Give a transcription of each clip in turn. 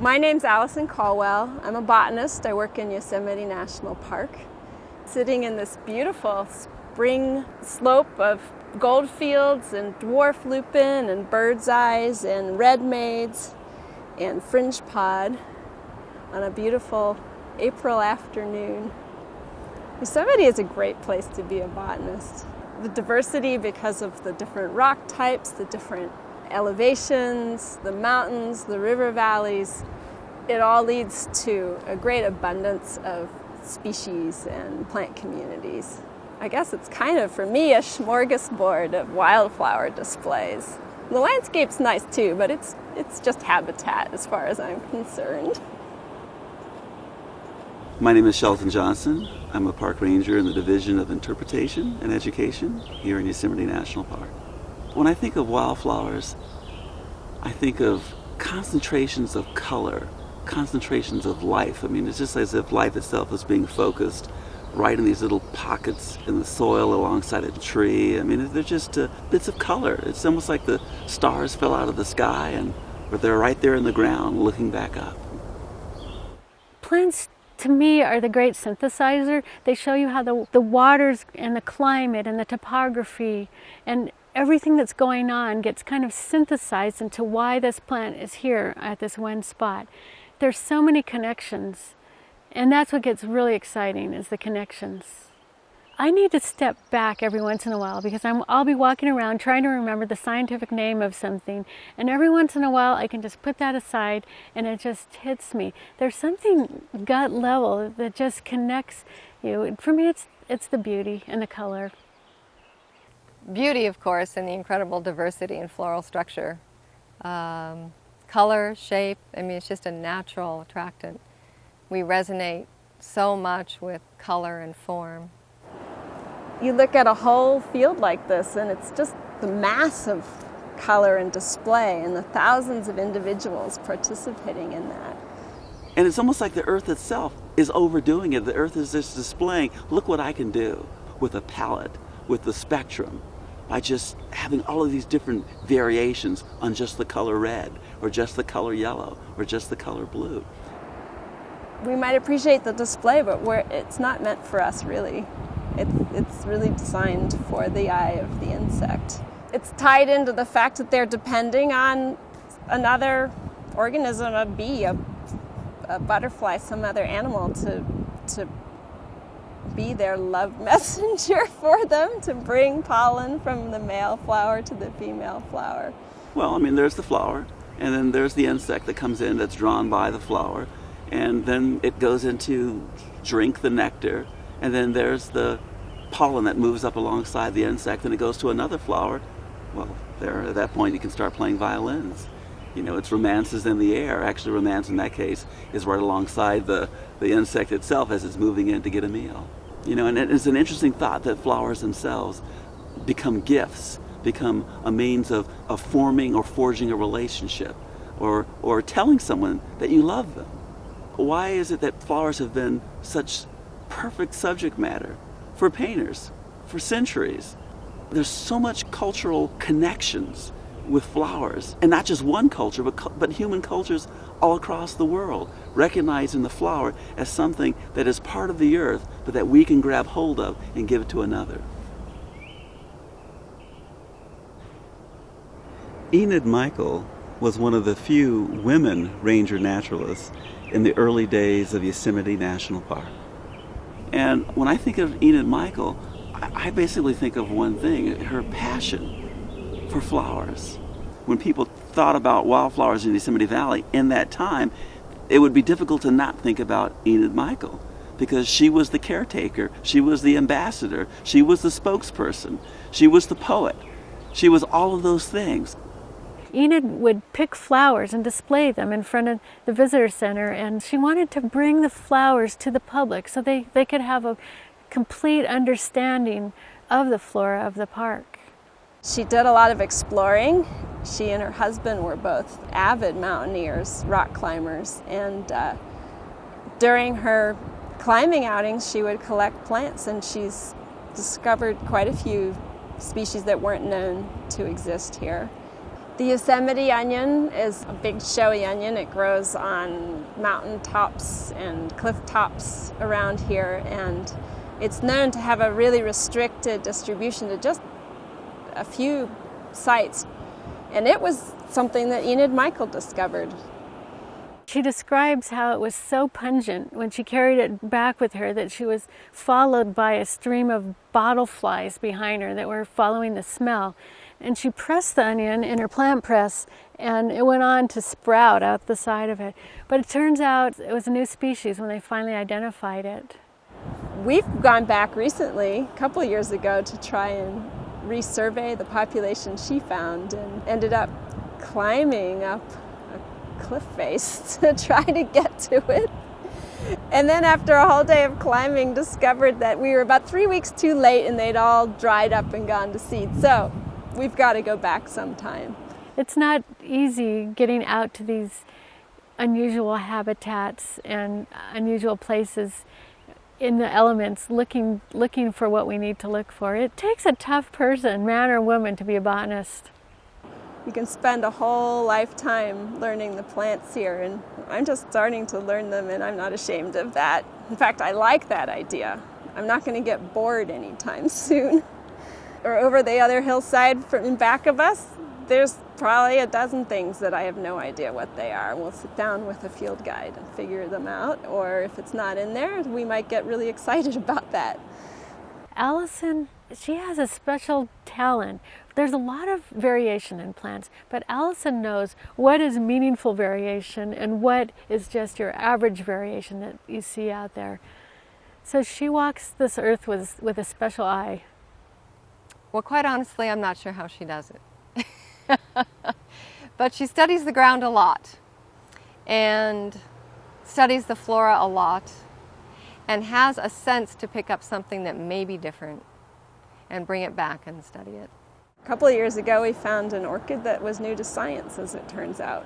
My name's Allison Caldwell. I'm a botanist. I work in Yosemite National Park. Sitting in this beautiful spring slope of gold fields and dwarf lupin and bird's eyes and red maids and fringe pod on a beautiful April afternoon. Yosemite is a great place to be a botanist. The diversity because of the different rock types, the different elevations, the mountains, the river valleys, it all leads to a great abundance of species and plant communities. I guess it's kind of, for me, a smorgasbord of wildflower displays. The landscape's nice too, but it's just habitat as far as I'm concerned. My name is Shelton Johnson. I'm a park ranger in the Division of Interpretation and Education here in Yosemite National Park. When I think of wildflowers, I think of concentrations of color, concentrations of life. I mean, it's just as if life itself is being focused right in these little pockets in the soil alongside a tree. I mean, they're just bits of color. It's almost like the stars fell out of the sky and they're right there in the ground looking back up. Plants, to me, are the great synthesizer. They show you how the waters and the climate and the topography and everything that's going on gets kind of synthesized into why this plant is here at this one spot. There's so many connections, and that's what gets really exciting, is the connections. I need to step back every once in a while because I'll be walking around trying to remember the scientific name of something, and every once in a while I can just put that aside and it just hits me. There's something gut level that just connects you. For me, it's the beauty and the color. Beauty, of course, and the incredible diversity in floral structure. Color, shape, I mean, it's just a natural attractant. We resonate so much with color and form. You look at a whole field like this and it's just the mass of color and display and the thousands of individuals participating in that. And it's almost like the earth itself is overdoing it. The earth is just displaying, look what I can do with a palette, with the spectrum, by just having all of these different variations on just the color red, or just the color yellow, or just the color blue. We might appreciate the display, but it's not meant for us, really. It's really designed for the eye of the insect. It's tied into the fact that they're depending on another organism, a bee, a butterfly, some other animal to be their love messenger for them, to bring pollen from the male flower to the female flower. Well, I mean, there's the flower, and then there's the insect that comes in that's drawn by the flower, and then it goes into drink the nectar, and then there's the pollen that moves up alongside the insect, and it goes to another flower. Well, there, at that point, you can start playing violins. You know, it's romances in the air. Actually, romance in that case is right alongside the insect itself as it's moving in to get a meal. You know, and it's an interesting thought that flowers themselves become gifts, become a means of forming or forging a relationship, or telling someone that you love them. Why is it that flowers have been such perfect subject matter for painters for centuries? There's so much cultural connections with flowers, and not just one culture, but human cultures all across the world, recognizing the flower as something that is part of the earth, but that we can grab hold of and give it to another. Enid Michael was one of the few women ranger naturalists in the early days of Yosemite National Park. And when I think of Enid Michael, I basically think of one thing, her passion for flowers. When people thought about wildflowers in the Yosemite Valley in that time, it would be difficult to not think about Enid Michael, because she was the caretaker, she was the ambassador, she was the spokesperson, she was the poet, she was all of those things. Enid would pick flowers and display them in front of the visitor center, and she wanted to bring the flowers to the public so they could have a complete understanding of the flora of the park. She did a lot of exploring. She and her husband were both avid mountaineers, rock climbers, and during her climbing outings she would collect plants, and she's discovered quite a few species that weren't known to exist here. The Yosemite onion is a big showy onion. It grows on mountain tops and cliff tops around here, and it's known to have a really restricted distribution to just a few sites. And it was something that Enid Michael discovered. She describes how it was so pungent when she carried it back with her that she was followed by a stream of bottle flies behind her that were following the smell. And she pressed the onion in her plant press, and it went on to sprout out the side of it. But it turns out it was a new species when they finally identified it. We've gone back recently, a couple years ago, to try and resurvey the population she found, and ended up climbing up a cliff face to try to get to it. And then after a whole day of climbing, discovered that we were about 3 weeks too late and they'd all dried up and gone to seed. So we've got to go back sometime. It's not easy getting out to these unusual habitats and unusual places in the elements, looking for what we need to look for. It takes a tough person, man or woman, to be a botanist. You can spend a whole lifetime learning the plants here, and I'm just starting to learn them, and I'm not ashamed of that. In fact, I like that idea. I'm not going to get bored anytime soon. Or over the other hillside in back of us, there's probably a dozen things that I have no idea what they are. We'll sit down with a field guide and figure them out, or if it's not in there, we might get really excited about that. Allison, she has a special talent. There's a lot of variation in plants, but Allison knows what is meaningful variation and what is just your average variation that you see out there. So she walks this earth with a special eye. Well, quite honestly, I'm not sure how she does it. But she studies the ground a lot and studies the flora a lot and has a sense to pick up something that may be different and bring it back and study it. A couple of years ago, we found an orchid that was new to science, as it turns out.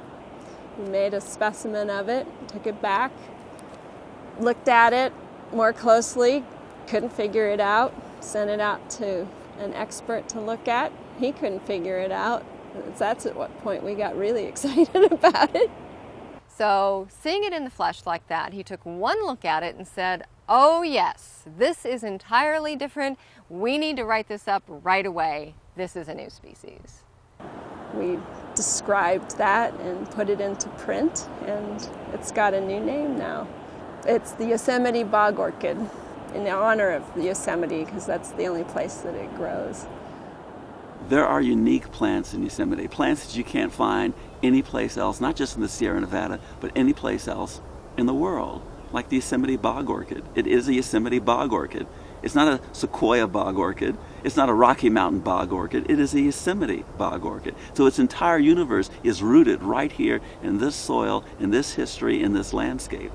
We made a specimen of it, took it back, looked at it more closely, couldn't figure it out, sent it out to an expert to look at. He couldn't figure it out. That's at what point we got really excited about it. So seeing it in the flesh like that, he took one look at it and said, oh yes, this is entirely different. We need to write this up right away. This is a new species. We described that and put it into print, and it's got a new name now. It's the Yosemite bog orchid, in honor of the Yosemite, because that's the only place that it grows. There are unique plants in Yosemite, plants that you can't find anyplace else, not just in the Sierra Nevada, but any place else in the world, like the Yosemite bog orchid. It is a Yosemite bog orchid. It's not a sequoia bog orchid. It's not a Rocky Mountain bog orchid. It is a Yosemite bog orchid. So its entire universe is rooted right here in this soil, in this history, in this landscape.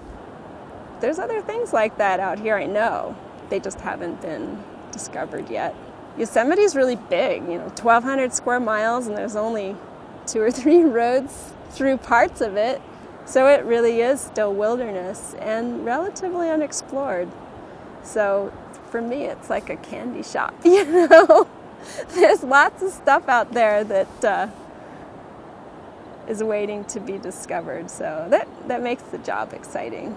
There's other things like that out here, I know. They just haven't been discovered yet. Yosemite's really big, 1,200 square miles, and there's only 2 or 3 roads through parts of it. So it really is still wilderness and relatively unexplored. So for me, it's like a candy shop, There's lots of stuff out there that is waiting to be discovered. So that makes the job exciting.